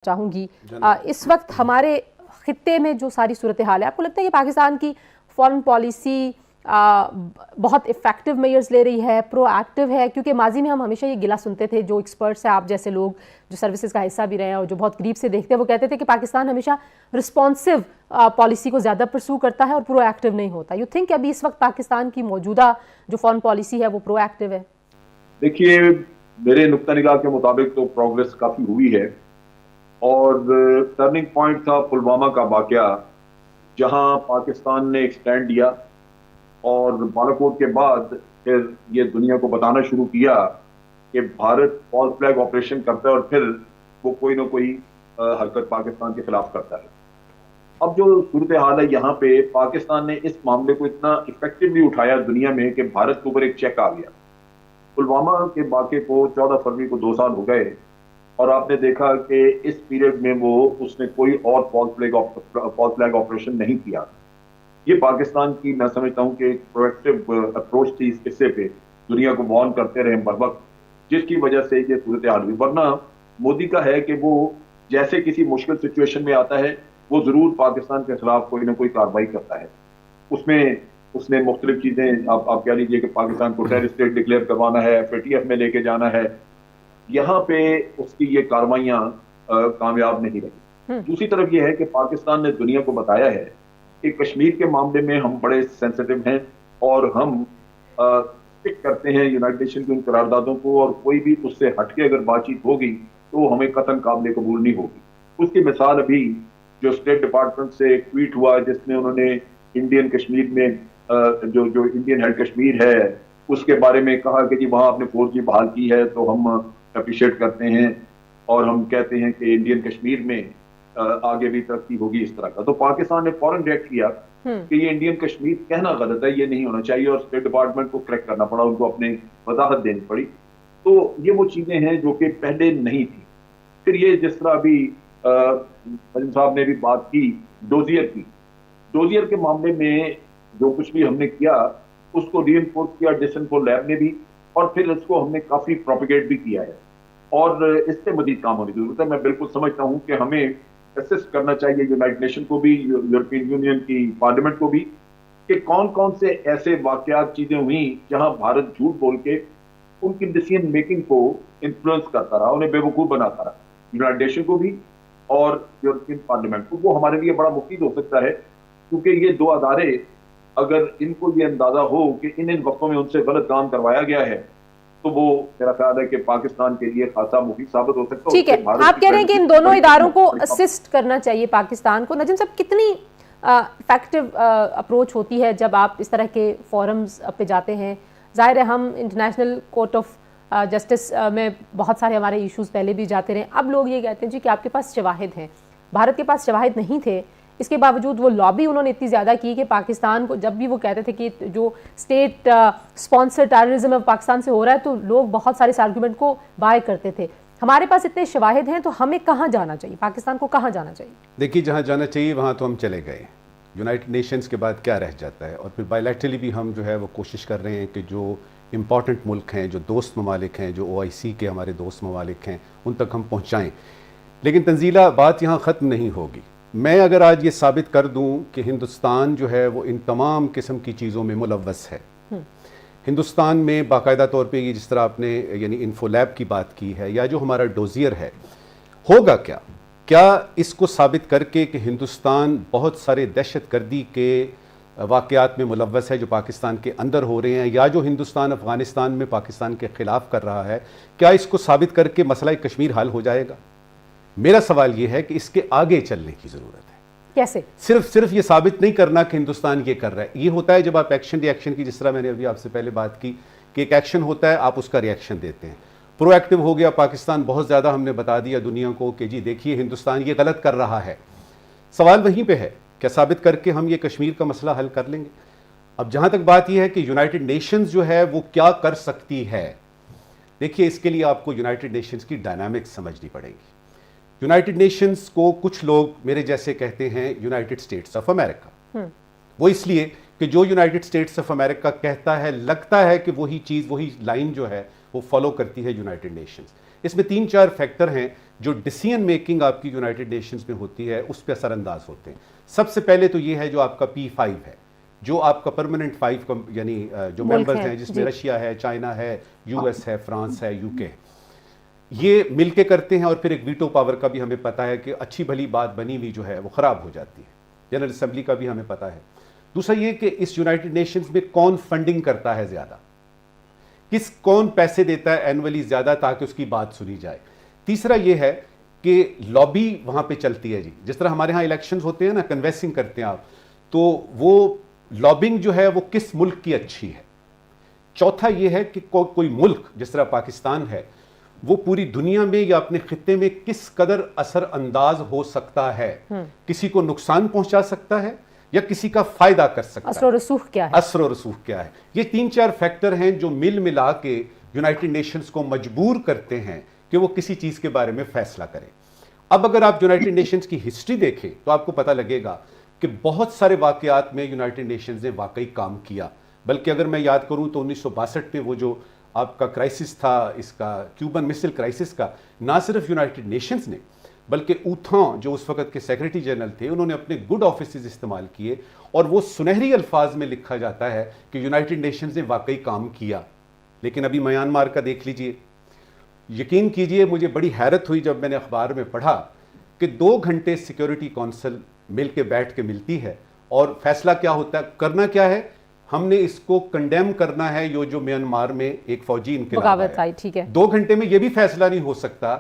चाहूंगी इस वक्त हमारे खित्ते में जो सारी सूरत हाल है, आपको लगता है कि पाकिस्तान की फॉरेन पॉलिसी बहुत इफेक्टिव मेजर्स ले रही है, प्रोएक्टिव है? क्योंकि माजी में हम हमेशा ये गिला सुनते थे, जो एक्सपर्ट्स हैं, आप जैसे लोग जो सर्विसेज का हिस्सा भी रहे हैं और जो बहुत करीब से देखते हैं, वो कहते थे कि पाकिस्तान हमेशा रिस्पॉन्सिव पॉलिसी को ज़्यादा परसू करता है और प्रोएक्टिव नहीं होता। यू थिंक अभी इस वक्त पाकिस्तान की मौजूदा जो फॉरेन पॉलिसी है वो प्रोएक्टिव है? देखिए, मेरे नुक्ता निगाह के मुताबिक तो प्रोग्रेस काफ़ी हुई है और टर्निंग पॉइंट था पुलवामा का वाकया, जहां पाकिस्तान ने एक स्टैंड लिया और बालाकोट के बाद फिर ये दुनिया को बताना शुरू किया कि भारत फॉल्स फ्लैग ऑपरेशन करता है और फिर वो कोई ना कोई हरकत पाकिस्तान के खिलाफ करता है। अब जो सूरत हाल है, यहाँ पे पाकिस्तान ने इस मामले को इतना इफेक्टिवली उठाया दुनिया में कि भारत के ऊपर एक चेक आ गया। पुलवामा के वाक़े को 14 फरवरी को 2 साल हो गए और आपने देखा कि इस पीरियड में उसने कोई और फॉल्स फ्लैग ऑपरेशन नहीं किया। ये पाकिस्तान की, मैं समझता हूं कि एक प्रोएक्टिव अप्रोच थी इस किस्से पे, दुनिया को वार्न करते रहे बर वक्त, जिसकी वजह से ये सूरत हाल हुई। वरना मोदी का है कि वो जैसे किसी मुश्किल सिचुएशन में आता है, वो जरूर पाकिस्तान के खिलाफ कोई ना कोई कार्रवाई करता है। उसमें उसने मुख्तलिफ चीजें, आप कह लीजिए कि पाकिस्तान को टेररिस्ट स्टेट डिक्लेयर करवाना है, FATF में लेके जाना है। यहाँ पे उसकी ये कार्रवाइयां कामयाब नहीं रही। दूसरी तरफ ये है कि पाकिस्तान ने दुनिया को बताया है कि कश्मीर के मामले में हम बड़े सेंसिटिव हैं और हम स्टिक करते हैं यूनाइटेड नेशन की उन करारदादों को, और कोई भी उससे हटके अगर बातचीत होगी तो हमें कतन काबिल कबूल नहीं होगी। उसकी मिसाल अभी जो स्टेट डिपार्टमेंट से एक ट्वीट हुआ जिसमें उन्होंने इंडियन कश्मीर में जो इंडियन हेड कश्मीर है उसके बारे में कहा कि जी वहां आपने 4G बहाल की है तो हम अप्रिशिएट करते हैं और हम कहते हैं कि इंडियन कश्मीर में आगे भी तरक्की होगी, इस तरह का। तो पाकिस्तान ने फौरन रिएक्ट किया कि ये इंडियन कश्मीर कहना गलत है, ये नहीं होना चाहिए, और स्टेट डिपार्टमेंट को करेक्ट करना पड़ा, उनको अपने वजाहत देनी पड़ी। तो ये वो चीजें हैं जो कि पहले नहीं थी। फिर ये जिस तरह अभी सलीम साहब ने भी बात की डोजियर के मामले में, जो कुछ भी हमने किया उसको रीइंफोर्स किया डिसइंफो लैब ने भी, और फिर इसको हमने काफी प्रोपिगेट भी किया है और इससे मजीद काम होने की जरूरत है। मैं बिल्कुल समझता हूं कि हमें असिस्ट करना चाहिए यूनाइटेड नेशन को भी, यूरोपियन यूनियन की पार्लियामेंट को भी, कि कौन कौन से ऐसे वाकयात चीजें हुई जहां भारत झूठ बोल के उनकी डिसीजन मेकिंग को इन्फ्लुएंस करता रहा, उन्हें बेवकूफ बनाता रहा। यूनाइटेड नेशन को भी और यूरोपियन पार्लियामेंट को, वो हमारे लिए बड़ा मुफीद हो सकता है, क्योंकि ये दो अदारे, अगर इनको ये अंदाजा हो कि इन वक्तों में उनसे गलत काम करवाया गया है, तो वो मेरा ख्याल है कि पाकिस्तान के लिए खासा मुफीद साबित हो सकता है। ठीक है, आप कह रहे हैं कि इन दोनों इदारों को असिस्ट करना चाहिए पाकिस्तान को। नजीम साहब, कितनी इफेक्टिव अप्रोच होती है जब आप इस तरह के फोरम्स पे जाते हैं? जाहिर है हम इंटरनेशनल कोर्ट ऑफ जस्टिस में बहुत सारे हमारे इश्यूज पहले भी जाते रहे। अब लोग ये कहते हैं जी कि आपके पास शवाहिद हैं, भारत के पास शवाहिद नहीं थे, इसके बावजूद वो लॉबी उन्होंने इतनी ज़्यादा की कि पाकिस्तान को, जब भी वो कहते थे कि जो स्टेट स्पॉन्सर टेररिज्म पाकिस्तान से हो रहा है, तो लोग बहुत सारे इस आर्गूमेंट को बाय करते थे। हमारे पास इतने शवाहिद हैं तो हमें कहाँ जाना चाहिए, पाकिस्तान को कहाँ जाना चाहिए? देखिए, जहाँ जाना चाहिए वहाँ तो हम चले गए, यूनाइटेड नेशंस के बाद क्या रह जाता है? और फिर बायलैटरली भी हम जो है वो कोशिश कर रहे हैं कि जो इम्पॉर्टेंट मुल्क हैं, जो दोस्त ममालिक हैं, जो OIC के हमारे दोस्त ममालिक हैं, उन तक हम पहुँचाएँ। लेकिन तंजीला, बात यहाँ ख़त्म नहीं होगी। मैं अगर आज ये साबित कर दूं कि हिंदुस्तान जो है वो इन तमाम किस्म की चीज़ों में मुलव्वस है, हिंदुस्तान में बाकायदा तौर पे, ये जिस तरह आपने यानी इन्फोलैब की बात की है, या जो हमारा डोजियर है, होगा क्या? क्या इसको साबित करके कि हिंदुस्तान बहुत सारे दहशतगर्दी के वाक़यात में मुलव्वस है जो पाकिस्तान के अंदर हो रहे हैं, या जो हिंदुस्तान अफ़गानिस्तान में पाकिस्तान के ख़िलाफ़ कर रहा है, क्या इसको साबित करके मसला कश्मीर हल हो जाएगा? मेरा सवाल यह है कि इसके आगे चलने की जरूरत है। कैसे? सिर्फ ये साबित नहीं करना कि हिंदुस्तान ये कर रहा है। ये होता है जब आप एक्शन रिएक्शन की, जिस तरह मैंने अभी आपसे पहले बात की कि एक एक्शन होता है, आप उसका रिएक्शन देते हैं। प्रोएक्टिव हो गया पाकिस्तान, बहुत ज़्यादा हमने बता दिया दुनिया को कि जी देखिए हिंदुस्तान ये गलत कर रहा है। सवाल वहीं पर है, क्या साबित करके हम ये कश्मीर का मसला हल कर लेंगे? अब जहाँ तक बात यह है कि यूनाइटेड नेशंस जो है वो क्या कर सकती है, देखिए इसके लिए आपको यूनाइटेड नेशंस की डायनामिक्स समझनी पड़ेगी। यूनाइटेड नेशंस को कुछ लोग मेरे जैसे कहते हैं यूनाइटेड स्टेट्स ऑफ अमेरिका। वो इसलिए कि जो यूनाइटेड स्टेट्स ऑफ अमेरिका कहता है, लगता है कि वही चीज़, वही लाइन जो है वो फॉलो करती है यूनाइटेड नेशंस। इसमें 3-4 फैक्टर हैं जो डिसीजन मेकिंग आपकी यूनाइटेड नेशंस में होती है उस पर असरअंदाज होते हैं। सबसे पहले तो ये है जो आपका P5 है, जो आपका परमानेंट 5 यानी जो मेंबर्स हैं जिसमें रशिया है, चाइना है, यूएस है, फ्रांस है, यूके, ये मिलके करते हैं। और फिर एक वीटो पावर का भी हमें पता है कि अच्छी भली बात बनी हुई जो है वो खराब हो जाती है। जनरल असेंबली का भी हमें पता है। दूसरा ये कि इस यूनाइटेड नेशंस में कौन फंडिंग करता है ज्यादा, कौन पैसे देता है एनुअली ज्यादा ताकि उसकी बात सुनी जाए। तीसरा ये है कि लॉबी वहां पे चलती है जी, जिस तरह हमारे यहाँ इलेक्शंस होते हैं ना, कन्वेंसिंग करते हैं आप, तो वो लॉबिंग जो है वो किस मुल्क की अच्छी है। चौथा ये है कि कोई मुल्क जिस तरह पाकिस्तान है वो पूरी दुनिया में या अपने खित्ते में किस कदर असर अंदाज हो सकता है, किसी को नुकसान पहुंचा सकता है या किसी का फायदा कर सकता है, असर और रसूख क्या है। असर और रसूख क्या है। ये 3-4 फैक्टर हैं जो मिल मिला के यूनाइटेड नेशंस को मजबूर करते हैं कि वो किसी चीज के बारे में फैसला करें। अब अगर आप यूनाइटेड नेशंस की हिस्ट्री देखें तो आपको पता लगेगा कि बहुत सारे वाकयात में यूनाइटेड नेशंस ने वाकई काम किया। बल्कि अगर मैं याद करूं तो 1962 में वो जो आपका क्राइसिस था, इसका क्यूबन मिसाइल क्राइसिस का, ना सिर्फ यूनाइटेड नेशंस ने बल्कि ऊथॉं जो उस वक्त के सेक्रेटरी जनरल थे उन्होंने अपने गुड ऑफिसेज इस्तेमाल किए और वो सुनहरी अल्फाज में लिखा जाता है कि यूनाइटेड नेशंस ने वाकई काम किया। लेकिन अभी म्यांमार का देख लीजिए, यकीन कीजिए मुझे बड़ी हैरत हुई जब मैंने अखबार में पढ़ा कि 2 घंटे सिक्योरिटी काउंसिल मिल के बैठ के मिलती है और फैसला क्या होता है, करना क्या है, हमने इसको कंडेम करना है। जो म्यांमार में एक फौजी इनकलाब आया, ठीक है, 2 घंटे में यह भी फैसला नहीं हो सकता